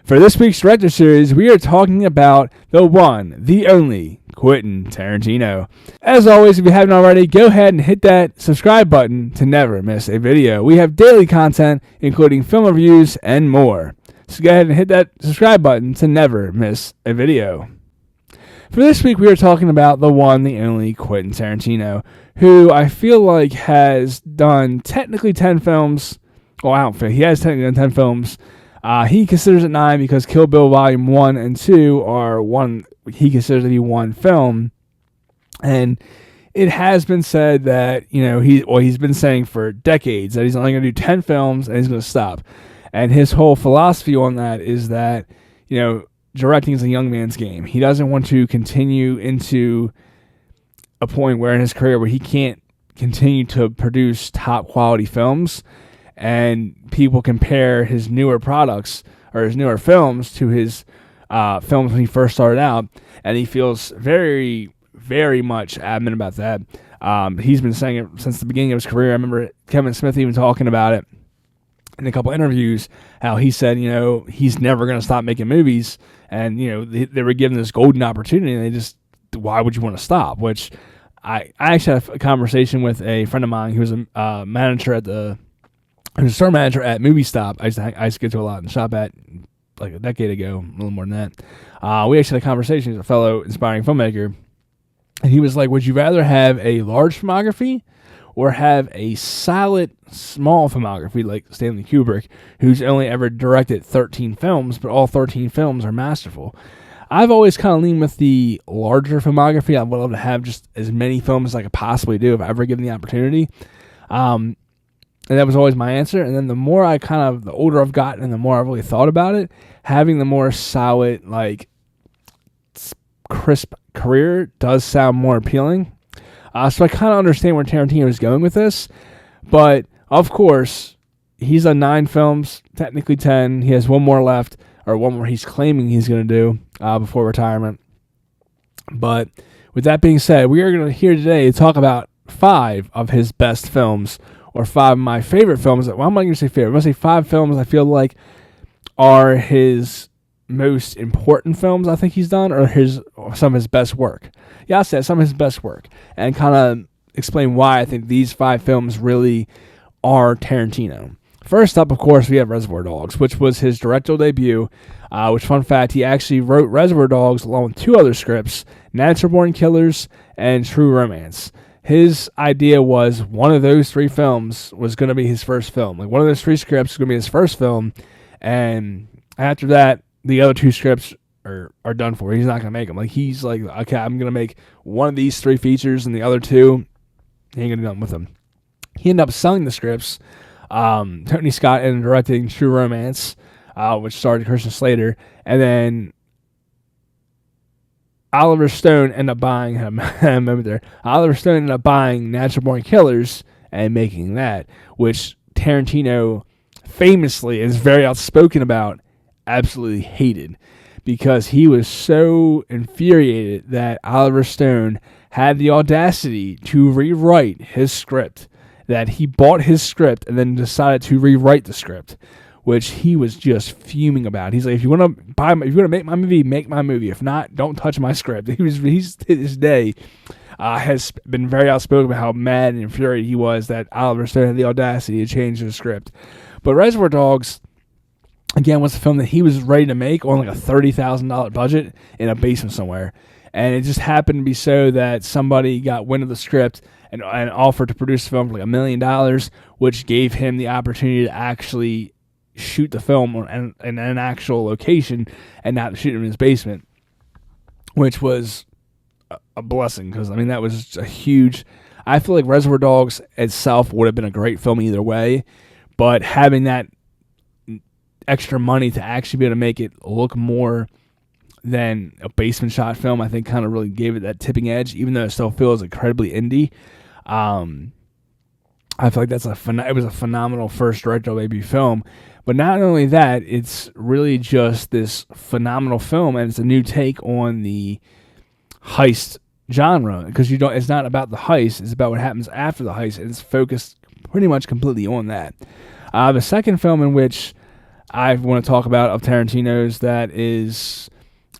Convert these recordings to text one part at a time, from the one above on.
For this week's Director Series, we are talking about the one, the only, Quentin Tarantino. As always, if you haven't already, go ahead and hit that subscribe button to never miss a video. We have daily content, including film reviews and more. So go ahead and hit that subscribe button to never miss a video. For this week, we are talking about the one, the only, Quentin Tarantino, who I feel like has done technically 10 films. Well, I don't feel he has technically done 10 films. He considers it 9 because Kill Bill Volume 1 and 2 are one he considers to be one film. And it has been said that, he's been saying for decades that he's only going to do 10 films and he's going to stop. And his whole philosophy on that is that, directing is a young man's game. He doesn't want to continue into a point where in his career where he can't continue to produce top quality films, and people compare his newer products or his newer films to his films when he first started out, and he feels very, very much adamant about that. He's been saying it since the beginning of his career. I remember Kevin Smith even talking about it in a couple interviews, how he said, he's never going to stop making movies, and, they were given this golden opportunity, and they just, why would you want to stop? Which I actually had a conversation with a friend of mine who was a manager at he was a store manager at Movie Stop. I used to get to a lot and shop at like a decade ago, a little more than that. We actually had a conversation with a fellow inspiring filmmaker, and he was like, would you rather have a large filmography or have a solid small filmography like Stanley Kubrick, who's only ever directed 13 films, but all 13 films are masterful? I've always kind of leaned with the larger filmography. I would love to have just as many films as I could possibly do if I ever given the opportunity. And that was always my answer. And then the older I've gotten and the more I've really thought about it, having the more solid, crisp career does sound more appealing. So I kind of understand where Tarantino is going with this. But, of course, he's done 9 films, technically 10. He has one more left, or one more he's claiming he's going to do before retirement. But with that being said, we are going to here today to talk about 5 of his best films, or 5 of my favorite films. Well, I'm not going to say favorite. I'm going to say 5 films I feel like are his most important films I think he's done, or some of his best work. Yeah, I said some of his best work, and kind of explain why I think these 5 films really are Tarantino. First up, of course, we have Reservoir Dogs, which was his directorial debut, which, fun fact, he actually wrote Reservoir Dogs along with 2 other scripts, Natural Born Killers and True Romance. His idea was one of those 3 films was going to be his first film. Like, one of those 3 scripts was going to be his first film, and after that, the other 2 scripts are done for. He's not going to make them. Like, he's like, okay, I'm going to make one of these 3 features, and the other 2, he ain't going to be done with them. He ended up selling the scripts. Tony Scott ended up directing True Romance, which starred Christian Slater, and then Oliver Stone ended up buying Oliver Stone ended up buying Natural Born Killers and making that, which Tarantino famously is very outspoken about, absolutely hated, because he was so infuriated that Oliver Stone had the audacity to rewrite his script, that he bought his script and then decided to rewrite the script, which he was just fuming about. He's like, if you want to make my movie, make my movie. If not, don't touch my script. He's to this day has been very outspoken about how mad and infuriated he was that Oliver Stone had the audacity to change the script. But Reservoir Dogs, again, was a film that he was ready to make on like a $30,000 budget in a basement somewhere. And it just happened to be so that somebody got wind of the script and offered to produce the film for like $1 million, which gave him the opportunity to actually shoot the film in an actual location and not shoot it in his basement, which was a blessing, because, that was a huge... I feel like Reservoir Dogs itself would have been a great film either way, but having that extra money to actually be able to make it look more than a basement shot film, I think kind of really gave it that tipping edge, even though it still feels incredibly indie. I feel like it was a phenomenal first directorial debut film. But not only that, it's really just this phenomenal film, and it's a new take on the heist genre, because it's not about the heist, it's about what happens after the heist, and it's focused pretty much completely on that. The second film in which I want to talk about of Tarantino's that is,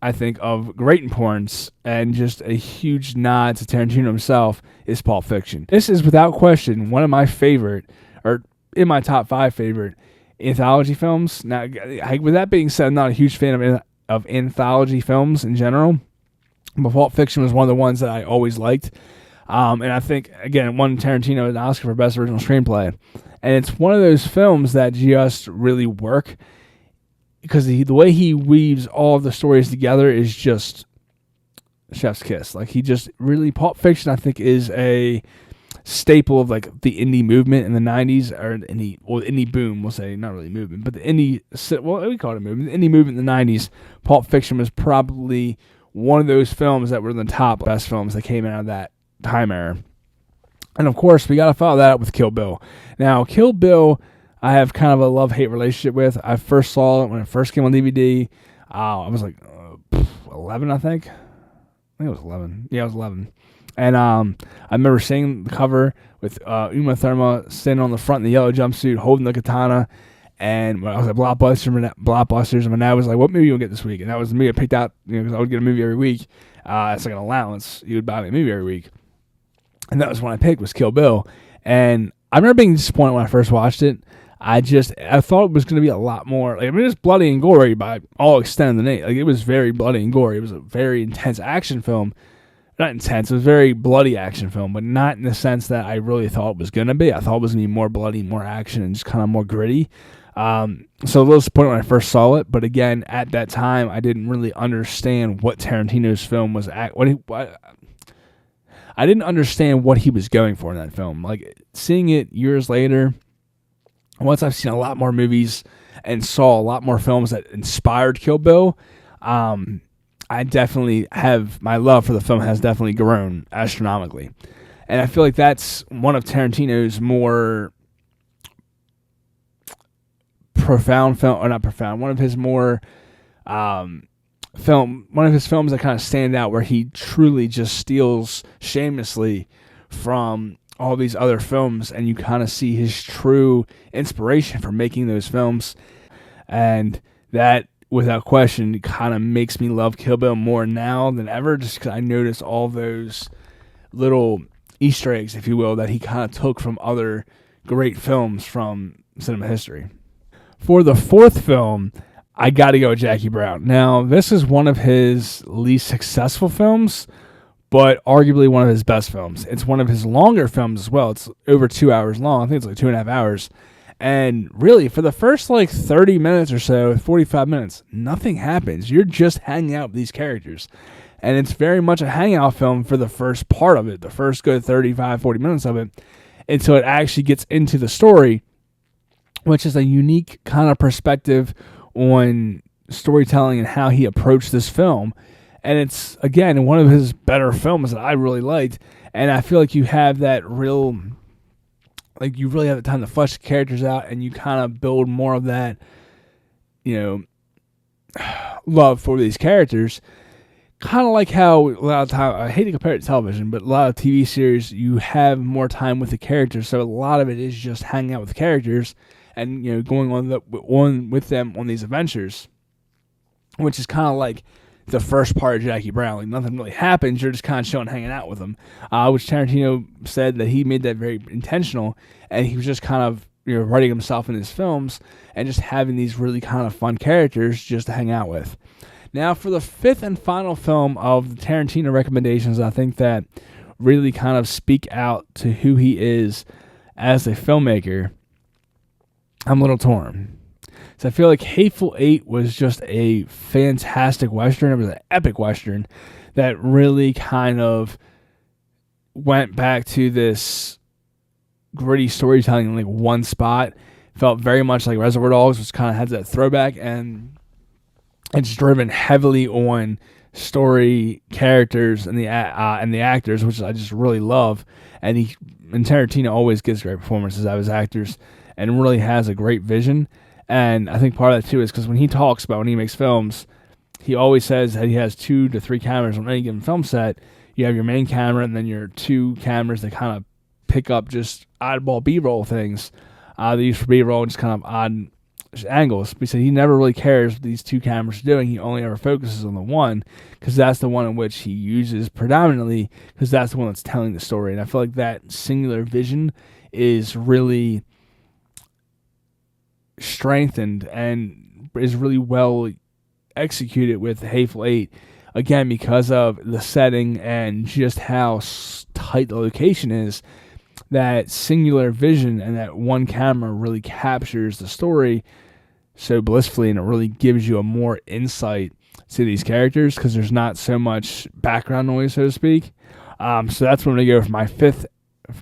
I think, of great importance and just a huge nod to Tarantino himself is Pulp Fiction. This is without question one of my favorite, or in my top 5 favorite anthology films. Now, with that being said, I'm not a huge fan of anthology films in general, but Pulp Fiction was one of the ones that I always liked. And I think, again, it won Tarantino an Oscar for Best Original Screenplay. And it's one of those films that just really work because the way he weaves all of the stories together is just chef's kiss. Like, he just really, Pulp Fiction, I think, is a staple of like the indie movement in the 90s, or indie boom, we'll say, not really movement, but the indie, well, we call it a movement, the indie movement in the 90s. Pulp Fiction was probably one of those films that were in the top best films that came out of that time era. And of course, we got to follow that up with Kill Bill. Now, Kill Bill, I have kind of a love-hate relationship with. I first saw it when it first came on DVD. I was like 11, I think. I think it was 11. Yeah, I was 11. And I remember seeing the cover with Uma Thurman sitting on the front in the yellow jumpsuit, holding the katana. And when I was at Blockbusters, and my dad was like, "What movie you gonna get this week?" And that was the movie I picked out, because I would get a movie every week. It's like an allowance. He would buy me a movie every week. And that was one I picked, was Kill Bill. And I remember being disappointed when I first watched it. I thought it was going to be a lot more, like, I mean, it was bloody and gory by all extent of the name. Like, it was very bloody and gory. It was a very intense action film. Not intense, it was a very bloody action film, but not in the sense that I really thought it was going to be. I thought it was going to be more bloody, more action, and just kind of more gritty. So a little disappointed when I first saw it, but again, at that time, I didn't really understand what Tarantino's film was I didn't understand what he was going for in that film. Like, seeing it years later, once I've seen a lot more movies and saw a lot more films that inspired Kill Bill, I definitely have, my love for the film has definitely grown astronomically. And I feel like that's one of Tarantino's more profound film, or not profound, one of his more one of his films that kind of stand out, where he truly just steals shamelessly from all these other films, and you kind of see his true inspiration for making those films. And that, without question, kind of makes me love Kill Bill more now than ever, just because I notice all those little Easter eggs, if you will, that he kind of took from other great films from cinema history. For the fourth film, I got to go with Jackie Brown. Now, this is one of his least successful films, but arguably one of his best films. It's one of his longer films as well. It's over 2 hours long. I think it's like 2.5 hours. And really, for the first like 30 minutes or so, 45 minutes, nothing happens. You're just hanging out with these characters. And it's very much a hangout film for the first part of it, the first good 35, 40 minutes of it, until it actually gets into the story, which is a unique kind of perspective on storytelling and how he approached this film. And it's, again, one of his better films that I really liked. And I feel like you have that real, like, you really have the time to flesh the characters out, and you kind of build more of that, love for these characters. Kind of like how a lot of time, I hate to compare it to television, but a lot of TV series, you have more time with the characters. So a lot of it is just hanging out with the characters and, going on with them on these adventures, which is kind of like the first part of Jackie Brown. Like, nothing really happens. You're just kind of chilling, hanging out with them, which Tarantino said that he made that very intentional, and he was just kind of writing himself in his films and just having these really kind of fun characters just to hang out with. Now, for the fifth and final film of the Tarantino recommendations, I think that really kind of speak out to who he is as a filmmaker, I'm a little torn. So I feel like Hateful Eight was just a fantastic Western. It was an epic Western that really kind of went back to this gritty storytelling in like one spot. Felt very much like Reservoir Dogs, which kind of had that throwback, and it's driven heavily on story, characters, and the actors, which I just really love. And Tarantino always gives great performances out of his actors, and really has a great vision. And I think part of that too is because when he talks about when he makes films, he always says that he has 2 to 3 cameras on any given film set. You have your main camera, and then your 2 cameras that kind of pick up just oddball B-roll things. They use for B-roll, just kind of odd angles, because he never really cares what these two cameras are doing. He only ever focuses on the one, because that's the one in which he uses predominantly, because that's the one that's telling the story. And I feel like that singular vision is really strengthened and is really well executed with Hateful Eight. Again, because of the setting and just how tight the location is, that singular vision and that one camera really captures the story so blissfully, and it really gives you a more insight to these characters because there's not so much background noise, so to speak. So that's when we go for my fifth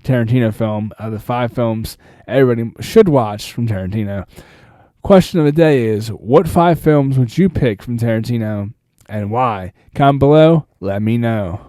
Tarantino film of the 5 films everybody should watch from Tarantino. Question of the day is, what 5 films would you pick from Tarantino and why? Comment below, let me know.